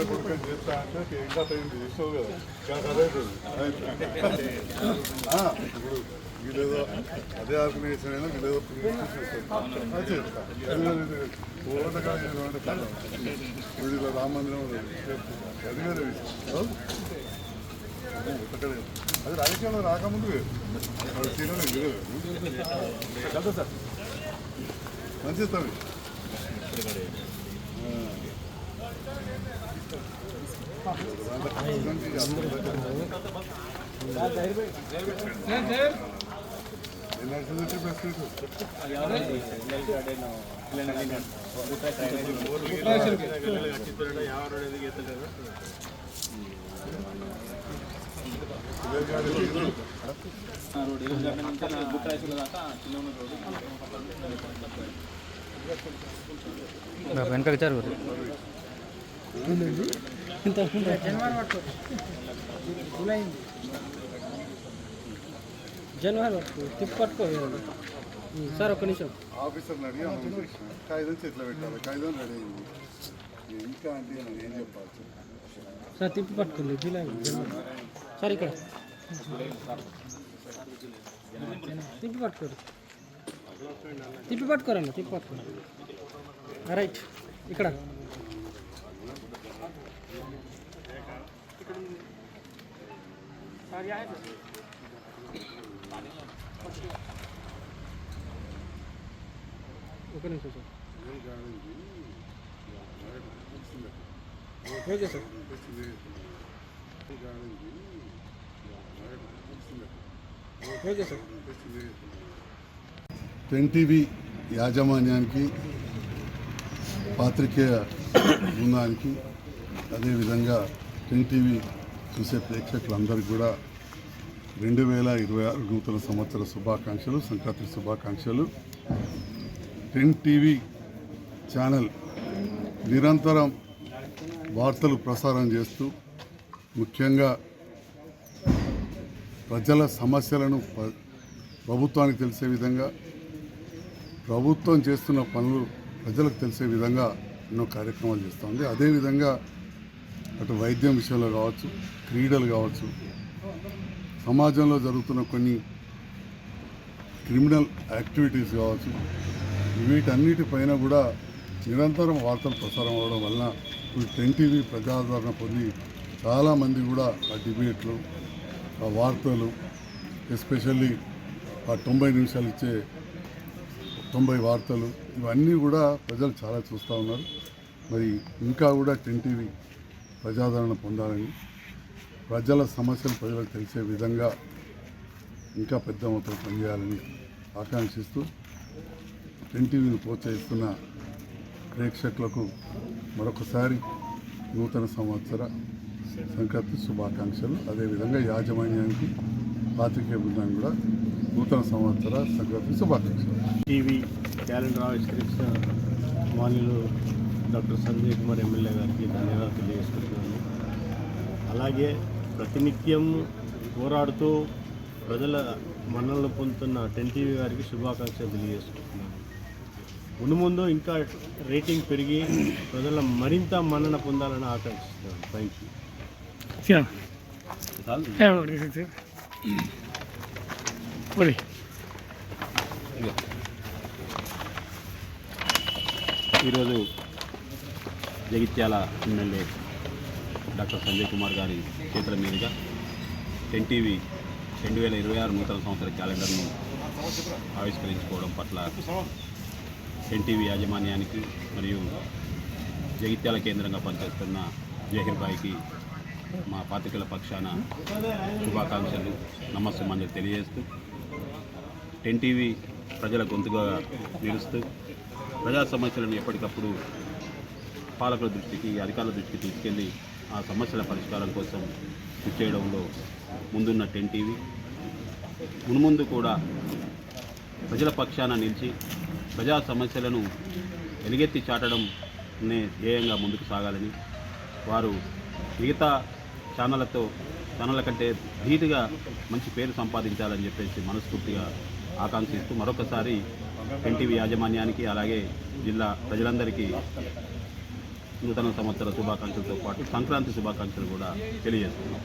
కొడుకు చేస్తా అంటే ఇంకా చేస్తావు కదా అదే ఇప్పుడు వీళ్ళేదో అదే ఆర్గనైజేషన్ అయినా వీళ్ళేదో వీళ్ళ రామ మందిరం అది వేరే విషయం. అది రాజకీయాల్లో రాకముందు కదా సార్ మంచి ఇస్తాను. వెనక జరుగుతుంది జనవరి వరకు తిప్పి పట్టుకోవాలి సార్. ఒక్క నిమిషం ఆఫీసర్ని అడిగి కాగితం చేతిలో పెట్టాలి. కాగితం రెడీ అయింది. ఇంకా అంటే నేను ఏం చెప్పాలి సార్? తిప్పి పట్టుకోండి జూలై సార్. ఇక్కడ తిప్పి పట్టుకోరు, తిప్పి పట్టుకోరండి, తిప్పి పట్టుకోండి. రైట్. ఇక్కడ ఒక నిమిషం sir. Okay sir. Okay sir. 10TV యాజమాన్యానికి, పాత్రికేయ బృందానికి, అదేవిధంగా 10TV చూసే ప్రేక్షకులందరికీ కూడా 2026 నూతన సంవత్సర శుభాకాంక్షలు, సంక్రాంతి శుభాకాంక్షలు. 10TV ఛానల్ నిరంతరం వార్తలు ప్రసారం చేస్తూ ముఖ్యంగా ప్రజల సమస్యలను ప్రభుత్వానికి తెలిసే విధంగా, ప్రభుత్వం చేస్తున్న పనులు ప్రజలకు తెలిసే విధంగా ఎన్నో కార్యక్రమాలు చేస్తుంది. అదేవిధంగా అటు వైద్యం విషయంలో కావచ్చు, క్రీడలు కావచ్చు, సమాజంలో జరుగుతున్న కొన్ని క్రిమినల్ యాక్టివిటీస్ కావచ్చు, వీటన్నిటిపైన కూడా నిరంతరం వార్తలు ప్రసారం అవ్వడం వలన ఇప్పుడు 10TV ప్రజాదరణ పొంది చాలామంది కూడా ఆ డిబేట్లు, ఆ వార్తలు, ఎస్పెషల్లీ ఆ 90 నిమిషాలు ఇచ్చే 90 వార్తలు, ఇవన్నీ కూడా ప్రజలు చాలా చూస్తూ ఉన్నారు. మరి ఇంకా కూడా 10TV ప్రజాదరణ పొందాలని, ప్రజల సమస్యలు ప్రజలకు తెలిసే విధంగా ఇంకా పెద్ద మొత్తంలో పనిచేయాలని ఆకాంక్షిస్తూ 10TVని ప్రోత్సహిస్తున్న ప్రేక్షకులకు మరొకసారి నూతన సంవత్సర సంక్రాంతి శుభాకాంక్షలు. అదేవిధంగా యాజమాన్యానికి, పాత్రికేయ బృందానికి కూడా నూతన సంవత్సర సంక్రాంతి శుభాకాంక్షలు. టీవీ క్యాలెండర్ ఆవిష్కరించిన మాన్యులు డాక్టర్ సంజయ్ కుమార్ ఎమ్మెల్యే గారికి ధన్యవాదాలు తెలియజేసుకుంటున్నాను. అలాగే ప్రతినిత్యం పోరాడుతూ ప్రజల మన్ననలు పొందుతున్న 10TV గారికి శుభాకాంక్షలు తెలియజేసుకుంటున్నాను. మున్ముందు ఇంకా రేటింగ్ పెరిగి ప్రజల మరింత మన్నన పొందాలని ఆకాంక్షిస్తున్నాను. Thank you. ఈరోజు జగిత్యాల ఎమ్మెల్యే డాక్టర్ సంజయ్ కుమార్ గారి చేతుల మీదుగా 10TV 2026 నూతన సంవత్సర క్యాలెండర్ను ఆవిష్కరించుకోవడం పట్ల 10TV యాజమాన్యానికి మరియు జగిత్యాల కేంద్రంగా పనిచేస్తున్న జహీర్ భాయ్కి మా పాత్రికల పక్షాన శుభాకాంక్షలు, నమస్సుమంజలు తెలియజేస్తూ 10TV ప్రజల గొంతుగా నిలుస్తూ ప్రజా సమస్యలను ఎప్పటికప్పుడు పాలకుల దృష్టికి, అధికారుల దృష్టికి తీసుకెళ్లి ఆ సమస్యల పరిష్కారం కోసం కృషి చేయడంలో ముందున్న 10TV మున్ముందు కూడా ప్రజల పక్షాన నిలిచి ప్రజా సమస్యలను ఎలుగెత్తి చాటడంనే ధ్యేయంగా ముందుకు సాగాలని, వారు మిగతా ఛానళ్లతో ఛానళ్ళ కంటే ధీటుగా మంచి పేరు సంపాదించాలని చెప్పేసి మనస్ఫూర్తిగా ఆకాంక్షిస్తూ మరొకసారి ఎన్టీవీ యాజమాన్యానికి అలాగే జిల్లా ప్రజలందరికీ నూతన సంవత్సర శుభాకాంక్షలతో పాటు సంక్రాంతి శుభాకాంక్షలు కూడా తెలియజేస్తున్నాం.